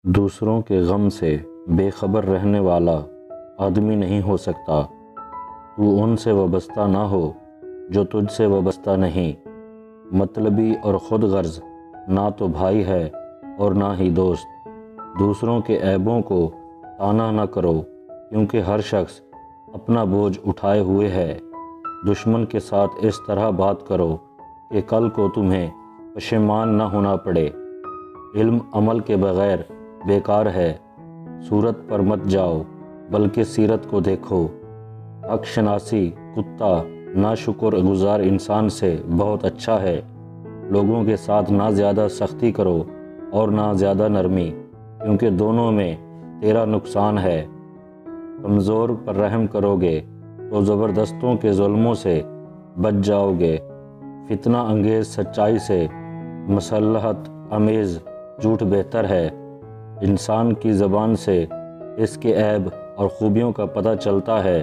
دوسروں کے غم سے بے خبر رہنے والا آدمی نہیں ہو سکتا۔ تو ان سے وابستہ نہ ہو جو تجھ سے وابستہ نہیں۔ مطلبی اور خود غرض نہ تو بھائی ہے اور نہ ہی دوست۔ دوسروں کے عیبوں کو تانا نہ کرو، کیونکہ ہر شخص اپنا بوجھ اٹھائے ہوئے ہے۔ دشمن کے ساتھ اس طرح بات کرو کہ کل کو تمہیں پشیمان نہ ہونا پڑے۔ علم عمل کے بغیر بیکار ہے۔ صورت پر مت جاؤ بلکہ سیرت کو دیکھو۔ حق شناسی کتا ناشکر گزار انسان سے بہت اچھا ہے۔ لوگوں کے ساتھ نہ زیادہ سختی کرو اور نہ زیادہ نرمی، کیونکہ دونوں میں تیرا نقصان ہے۔ کمزور پر رحم کرو گے تو زبردستوں کے ظلموں سے بچ جاؤ گے۔ فتنہ انگیز سچائی سے مصلحت آمیز جھوٹ بہتر ہے۔ انسان کی زبان سے اس کے عیب اور خوبیوں کا پتہ چلتا ہے۔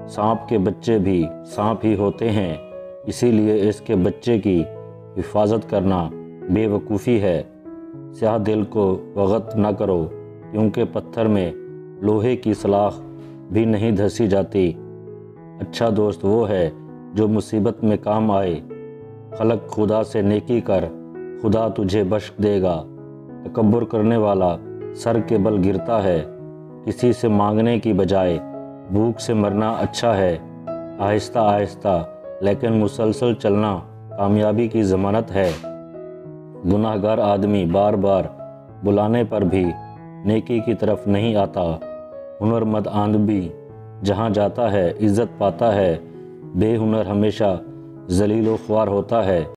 سانپ کے بچے بھی سانپ ہی ہوتے ہیں، اسی لیے اس کے بچے کی حفاظت کرنا بے وقوفی ہے۔ سیاہ دل کو وغط نہ کرو، کیونکہ پتھر میں لوہے کی سلاخ بھی نہیں دھسی جاتی۔ اچھا دوست وہ ہے جو مصیبت میں کام آئے۔ خلق خدا سے نیکی کر، خدا تجھے بخش دے گا۔ تکبر کرنے والا سر کے بل گرتا ہے۔ کسی سے مانگنے کی بجائے بھوک سے مرنا اچھا ہے۔ آہستہ آہستہ لیکن مسلسل چلنا کامیابی کی ضمانت ہے۔ گناہ گار آدمی بار بار بلانے پر بھی نیکی کی طرف نہیں آتا۔ ہنر مند آدمی جہاں جاتا ہے عزت پاتا ہے۔ بے ہنر ہمیشہ ذلیل و خوار ہوتا ہے۔